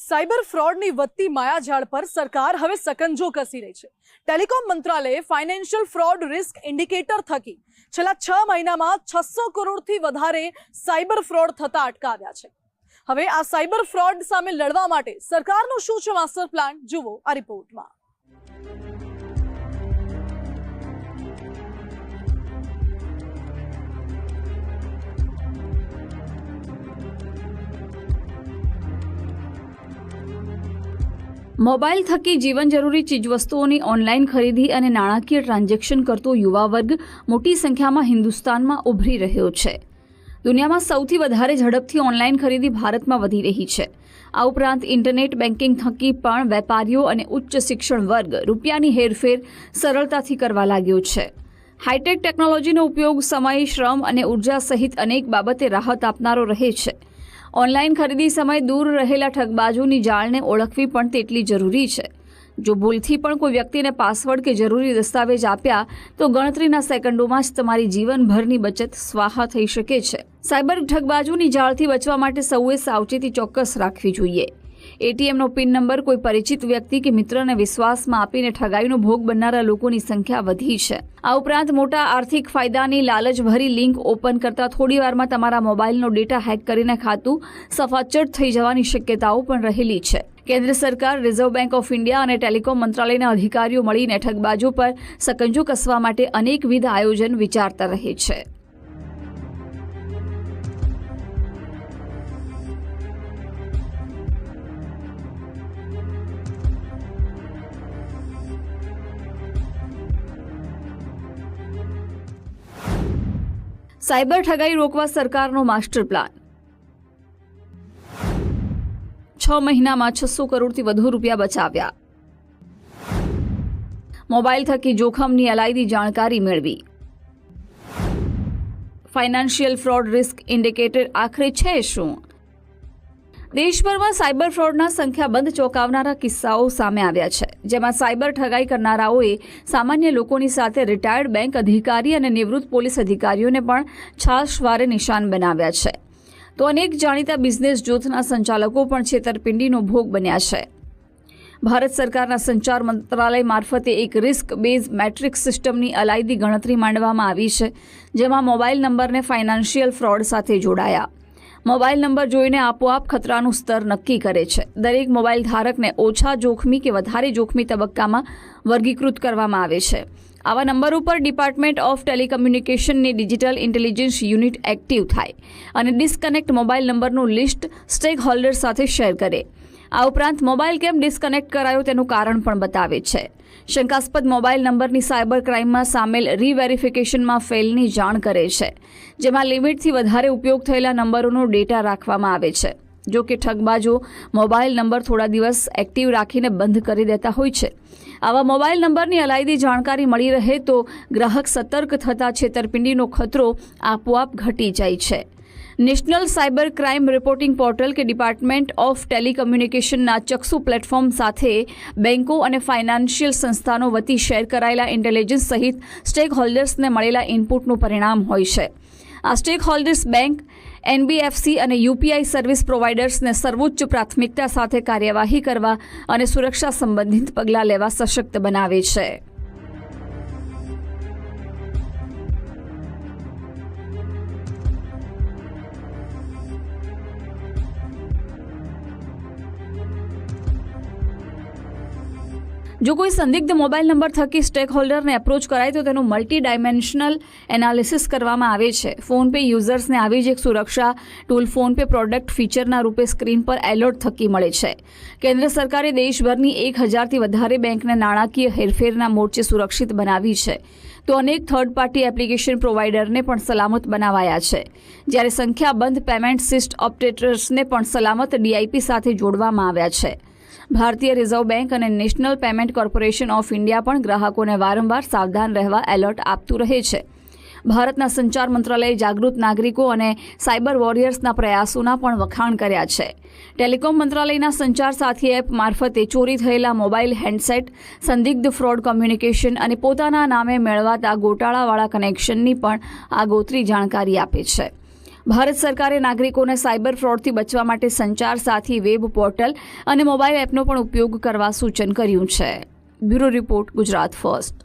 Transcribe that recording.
Cyber ફ્રોડની વધતી માયાજાળ પર સરકાર હવે સકંજો કસી રહી છે। ટેલિકોમ મંત્રાલયે ફાઇનાન્શિયલ ફ્રોડ રિસ્ક ઇન્ડિકેટર થકી છેલ્લા 6 મહિનામાં 600 કરોડથી વધારે સાયબર ફ્રોડ થતા અટકાવ્યા છે। હવે આ સાયબર ફ્રોડ સામે લડવા માટે સરકારનું શું છે માસ્ટર પ્લાન, જુઓ આ રિપોર્ટમાં। મોબાઈલ થકી જીવન જરૂરી ચીજવસ્તુઓની ઓનલાઈન ખરીદી અને નાણાકીય ટ્રાન્ઝેક્શન કરતો યુવા વર્ગ મોટી સંખ્યામાં હિન્દુસ્તાનમાં ઉભરી રહ્યો છે। દુનિયામાં સૌથી વધારે ઝડપથી ઓનલાઈન ખરીદી ભારતમાં વધી રહી છે। આ ઉપરાંત ઇન્ટરનેટ બેન્કિંગ થકી પણ વેપારીઓ અને ઉચ્ચ શિક્ષણ વર્ગ રૂપિયાની હેરફેર સરળતાથી કરવા લાગ્યો છે। હાઈટેક ટેકનોલોજીનો ઉપયોગ સમય, શ્રમ અને ઉર્જા સહિત અનેક બાબતે રાહત આપનારો રહે છે। ઓનલાઈન ખરીદી સમયે દૂર રહેલા ઠગબાજોની જાળને ઓળખવી પણ તેટલી જરૂરી છે। જો ભૂલથી પણ કોઈ વ્યક્તિને પાસવર્ડ કે જરૂરી દસ્તાવેજ આપ્યા તો ગણતરીના સેકન્ડોમાં જ તમારી જીવનભરની બચત સ્વાહા થઈ શકે છે। સાયબર ઠગબાજોની જાળથી બચવા માટે સૌએ સાવચેતી ચોક્કસ રાખવી જોઈએ। એટીએમનો પિન નંબર કોઈ પરિચિત વ્યક્તિ કે મિત્રને વિશ્વાસમાં આપીને ઠગાઈનો ભોગ બનનારા લોકોની સંખ્યા વધી છે। આ ઉપરાંત મોટા આર્થિક ફાયદાની લાલચભરી લિંક ઓપન કરતા થોડીવારમાં તમારા મોબાઈલનો ડેટા હેક કરીને ખાતું સફાચટ થઈ જવાની શક્યતાઓ પણ રહેલી છે। કેન્દ્ર સરકાર, રિઝર્વ બેંક ઓફ ઇન્ડિયા અને ટેલિકોમ મંત્રાલયના અધિકારીઓ મળીને ઠગબાજો પર સકંજો કસવા માટે અનેકવિધ આયોજન વિચારતા રહે છે। સાયબર ઠગાઈ રોકવા સરકારનો માસ્ટર પ્લાન। 6 મહિનામાં 600 કરોડથી વધુ રૂપિયા બચાવ્યા। મોબાઈલ થકી જોખમની અલાયદી જાણકારી મેળવી। ફાઇનાન્શિયલ ફ્રોડ રિસ્ક ઇન્ડિકેટર આખરે છે શું? દેશભરમાં સાયબર ફ્રોડના સંખ્યાબંધ ચોંકાવનારા કિસ્સાઓ સામે આવ્યા છે, જેમાં સાયબર ઠગાઈ કરનારાઓએ સામાન્ય લોકોની સાથે રિટાયર્ડ બેંક અધિકારી અને નિવૃત્ત પોલીસ અધિકારીઓને પણ છાશવારે નિશાન બનાવ્યા છે। તો અનેક જાણીતા બિઝનેસ જૂથના સંચાલકો પણ છેતરપિંડીનો ભોગ બન્યા છે। ભારત સરકારના સંચાર મંત્રાલય મારફતે એક રિસ્ક બેઝ મેટ્રિક્સ સિસ્ટમની અલાયદી ગણતરી માંડવામાં આવી છે, જેમાં મોબાઈલ નંબરને ફાઇનાન્શિયલ ફ્રોડ સાથે જોડાયા। મોબાઈલ નંબર જોઈને આપોઆપ ખતરાનું સ્તર નક્કી કરે છે। દરેક મોબાઈલ ધારકને ઓછા જોખમી કે વધારે જોખમી તબક્કામાં વર્ગીકૃત કરવામાં આવે છે। આવા નંબર ઉપર ડિપાર્ટમેન્ટ ઓફ ટેલિકમ્યુનિકેશનની ડિજિટલ ઇન્ટેલિજન્સ યુનિટ એક્ટિવ થાય અને ડિસ્કનેક્ટ મોબાઈલ નંબરનું લિસ્ટ સ્ટેક હોલ્ડર સાથે શેર કરે। આ ઉપરાંત મોબાઈલ કેમ ડિસ્કનેક્ટ કરાયો તેનું કારણ પણ બતાવે છે। શંકાસ્પદ મોબાઈલ નંબરની સાયબર ક્રાઇમમાં સામેલ રીવેરિફિકેશનમાં ફેલની જાણ કરે છે, જેમાં લિમિટથી વધારે ઉપયોગ થયેલા નંબરોનો ડેટા રાખવામાં આવે છે। જો કે ઠગબાજો મોબાઈલ નંબર થોડા દિવસ એક્ટિવ રાખીને બંધ કરી દેતા હોય છે। આવા મોબાઈલ નંબરની અલાયદી જાણકારી મળી રહે તો ગ્રાહક સતર્ક થતાં છેતરપિંડીનો ખતરો આપોઆપ ઘટી જાય છે। National cyber crime reporting portal કે ડિપાર્ટમેન્ટ ઓફ ટેલિકમ્યુનિકેશનના ચક્ષુ પ્લેટફોર્મ સાથે બેન્કો અને ફાઇનાન્શિયલ સંસ્થાનો વતી શેર કરાયેલા ઇન્ટેલિજન્સ સહિત સ્ટેક હોલ્ડર્સને મળેલા ઇનપુટનું પરિણામ હોય છે। આ સ્ટેક હોલ્ડર્સ બેંક, એનબીએફસી અને યુપીઆઈ સર્વિસ પ્રોવાઇડર્સને સર્વોચ્ચ પ્રાથમિકતા સાથે કાર્યવાહી કરવા અને સુરક્ષા સંબંધિત પગલાં લેવા સશક્ત બનાવે છે। જો કોઈ સંદિગ્ધ મોબાઈલ નંબર થકી સ્ટેક હોલ્ડરને એપ્રોચ કરાય તો તેનું મલ્ટી ડાયમેન્શનલ એનાલિસિસ કરવામાં આવે છે। ફોનપે યુઝર્સને આવી જ એક સુરક્ષા ટૂલ ફોનપે પ્રોડક્ટ ફીચરના રૂપે સ્ક્રીન પર એલર્ટ થકી મળે છે। કેન્દ્ર સરકારે દેશભરની 1000થી વધારે બેંકને નાણાકીય હેરફેરના મોરચે સુરક્ષિત બનાવી છે, તો અનેક થર્ડ પાર્ટી એપ્લિકેશન પ્રોવાઇડરને પણ સલામત બનાવાયા છે, જ્યારે સંખ્યાબંધ પેમેન્ટ સિસ્ટ ઓપરેટર્સને પણ સલામત ડીઆઈપી સાથે જોડવામાં આવ્યા છે। ભારતીય રિઝર્વ બેંક અને national payment corporation of India પણ ગ્રાહકોને વારંવાર સાવધાન રહેવા એલર્ટ આપતું રહે છે। ભારતના સંચાર મંત્રાલયે જાગૃત નાગરિકો અને સાયબર વોરિયર્સના પ્રયાસોના પણ વખાણ કર્યા છે। ટેલિકોમ મંત્રાલયના સંચાર સાથી એપ મારફતે ચોરી થયેલા મોબાઈલ હેન્ડસેટ, સંદિગ્ધ ફ્રોડ કોમ્યુનિકેશન અને પોતાના નામે મેળવાતા ગોટાળાવાળા કનેક્શનની પણ આગોતરી જાણકારી આપે છે। ભારત સરકારે નાગરિકોને સાયબર ફ્રોડથી બચવા માટે સંચાર સાથી વેબ પોર્ટલ અને મોબાઈલ એપનો પણ ઉપયોગ કરવા સૂચન કર્યું છે. Bureau report, Gujarat first.